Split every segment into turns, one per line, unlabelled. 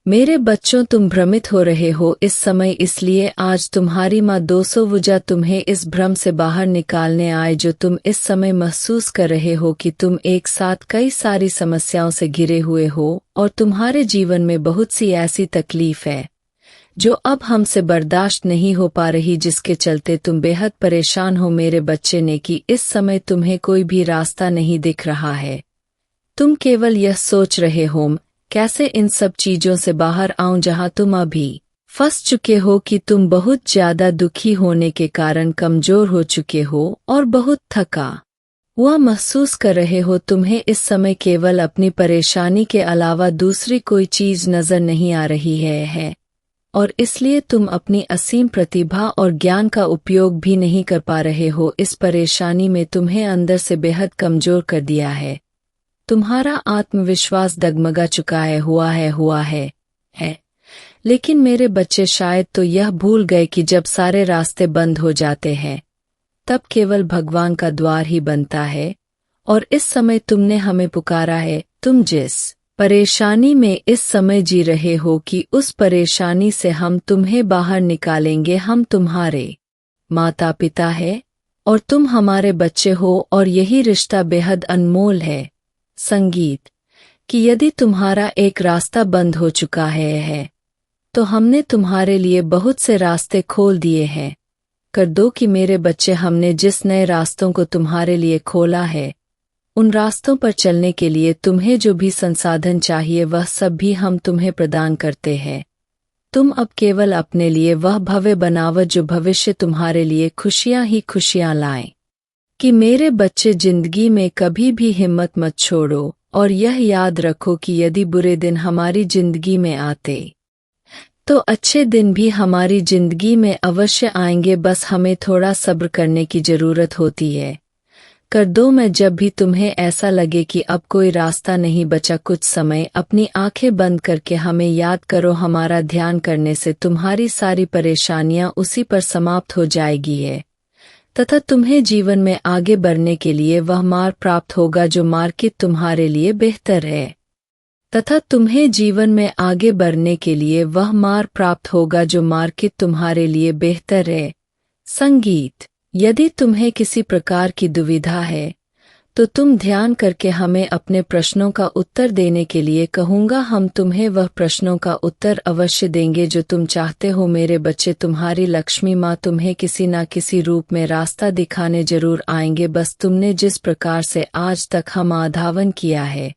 मेरे बच्चों, तुम भ्रमित हो रहे हो इस समय, इसलिए आज तुम्हारी माँ 200 वुजा तुम्हें इस भ्रम से बाहर निकालने आए जो तुम इस समय महसूस कर रहे हो कि तुम एक साथ कई सारी समस्याओं से घिरे हुए हो और तुम्हारे जीवन में बहुत सी ऐसी तकलीफ है जो अब हमसे बर्दाश्त नहीं हो पा रही, जिसके चलते तुम बेहद परेशान हो मेरे बच्चे ने कि इस समय तुम्हें कोई भी रास्ता नहीं दिख रहा है। तुम केवल यह सोच रहे हो कैसे इन सब चीजों से बाहर आऊं, जहां तुम अभी फंस चुके हो कि तुम बहुत ज्यादा दुखी होने के कारण कमजोर हो चुके हो और बहुत थका हुआ महसूस कर रहे हो। तुम्हें इस समय केवल अपनी परेशानी के अलावा दूसरी कोई चीज नजर नहीं आ रही है और इसलिए तुम अपनी असीम प्रतिभा और ज्ञान का उपयोग भी नहीं कर पा रहे हो। इस परेशानी में तुम्हें अंदर से बेहद कमजोर कर दिया है। तुम्हारा आत्मविश्वास डगमगा चुका है। लेकिन मेरे बच्चे, शायद तो यह भूल गए कि जब सारे रास्ते बंद हो जाते हैं तब केवल भगवान का द्वार ही बनता है और इस समय तुमने हमें पुकारा है। तुम जिस परेशानी में इस समय जी रहे हो कि उस परेशानी से हम तुम्हें बाहर निकालेंगे। हम तुम्हारे माता पिता हैं और तुम हमारे बच्चे हो और यही रिश्ता बेहद अनमोल है। संगीत कि यदि तुम्हारा एक रास्ता बंद हो चुका है तो हमने तुम्हारे लिए बहुत से रास्ते खोल दिए हैं। कर दो कि मेरे बच्चे, हमने जिस नए रास्तों को तुम्हारे लिए खोला है उन रास्तों पर चलने के लिए तुम्हें जो भी संसाधन चाहिए वह सब भी हम तुम्हें प्रदान करते हैं। तुम अब केवल अपने लिए वह भव्य बनावट जो भविष्य तुम्हारे लिए खुशियां ही खुशियां लाए। कि मेरे बच्चे, जिंदगी में कभी भी हिम्मत मत छोड़ो और यह याद रखो कि यदि बुरे दिन हमारी जिंदगी में आते तो अच्छे दिन भी हमारी जिंदगी में अवश्य आएंगे, बस हमें थोड़ा सब्र करने की जरूरत होती है। कर दो मैं जब भी तुम्हें ऐसा लगे कि अब कोई रास्ता नहीं बचा, कुछ समय अपनी आंखें बंद करके हमें याद करो। हमारा ध्यान करने से तुम्हारी सारी परेशानियां उसी पर समाप्त हो जाएगी है तथा तुम्हें जीवन में आगे बढ़ने के लिए वह मार्ग प्राप्त होगा जो मार्ग तुम्हारे लिए बेहतर है। तथा तुम्हें जीवन में आगे बढ़ने के लिए वह मार्ग प्राप्त होगा जो मार्ग तुम्हारे लिए बेहतर है। संगीत यदि तुम्हें किसी प्रकार की दुविधा है तो तुम ध्यान करके हमें अपने प्रश्नों का उत्तर देने के लिए कहूँगा। हम तुम्हें वह प्रश्नों का उत्तर अवश्य देंगे जो तुम चाहते हो। मेरे बच्चे, तुम्हारी लक्ष्मी माँ तुम्हें किसी न किसी रूप में रास्ता दिखाने जरूर आएंगे। बस तुमने जिस प्रकार से आज तक हम आधावन किया है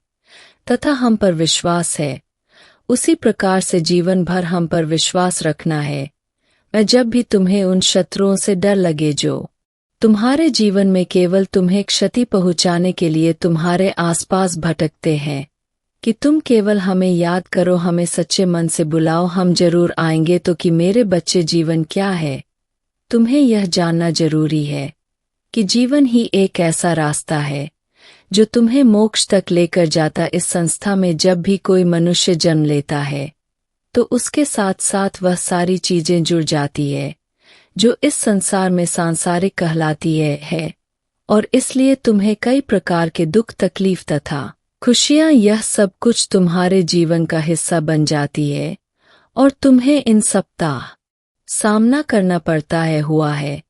तथा हम पर विश्वास है, उसी प्रकार से जीवन भर हम पर विश्वास रखना है। मैं जब भी तुम्हें उन शत्रुओं से डर लगे जो तुम्हारे जीवन में केवल तुम्हें क्षति पहुंचाने के लिए तुम्हारे आसपास भटकते हैं, कि तुम केवल हमें याद करो, हमें सच्चे मन से बुलाओ, हम जरूर आएंगे। तो कि मेरे बच्चे, जीवन क्या है तुम्हें यह जानना जरूरी है कि जीवन ही एक ऐसा रास्ता है जो तुम्हें मोक्ष तक लेकर जाता। इस संस्था में जब भी कोई मनुष्य जन्म लेता है तो उसके साथ साथ वह सारी चीजें जुड़ जाती है जो इस संसार में सांसारिक कहलाती है और इसलिए तुम्हें कई प्रकार के दुख, तकलीफ तथा खुशियां, यह सब कुछ तुम्हारे जीवन का हिस्सा बन जाती है और तुम्हें इन सब का सामना करना पड़ता है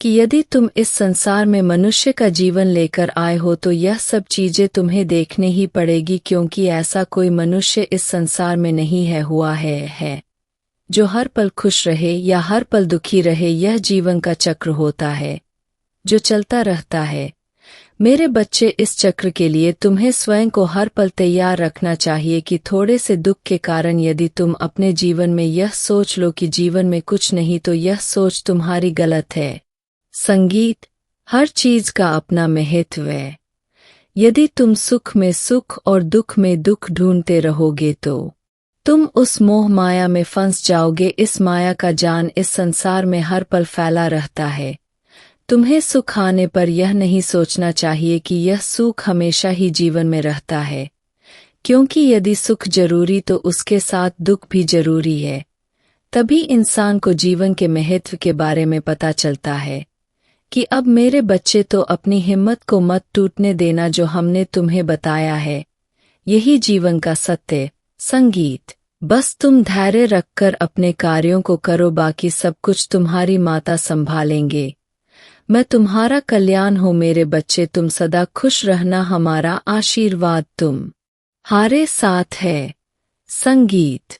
कि यदि तुम इस संसार में मनुष्य का जीवन लेकर आए हो तो यह सब चीजें तुम्हें देखने ही पड़ेगी, क्योंकि ऐसा कोई मनुष्य इस संसार में नहीं हुआ है जो हर पल खुश रहे या हर पल दुखी रहे। यह जीवन का चक्र होता है जो चलता रहता है। मेरे बच्चे, इस चक्र के लिए तुम्हें स्वयं को हर पल तैयार रखना चाहिए कि थोड़े से दुख के कारण यदि तुम अपने जीवन में यह सोच लो कि जीवन में कुछ नहीं, तो यह सोच तुम्हारी गलत है। संगीत हर चीज का अपना महत्व है। यदि तुम सुख में सुख और दुख में दुख ढूंढते रहोगे तो तुम उस मोह माया में फंस जाओगे। इस माया का जान इस संसार में हर पल फैला रहता है। तुम्हें सुख आने पर यह नहीं सोचना चाहिए कि यह सुख हमेशा ही जीवन में रहता है, क्योंकि यदि सुख जरूरी तो उसके साथ दुख भी जरूरी है। तभी इंसान को जीवन के महत्व के बारे में पता चलता है कि अब मेरे बच्चे, तो अपनी हिम्मत को मत टूटने देना जो हमने तुम्हें बताया है, यही जीवन का सत्य। संगीत बस तुम धैर्य रखकर अपने कार्यों को करो, बाकी सब कुछ तुम्हारी माता संभालेंगे। मैं तुम्हारा कल्याण हूँ मेरे बच्चे, तुम सदा खुश रहना, हमारा आशीर्वाद तुम हारे साथ है। संगीत।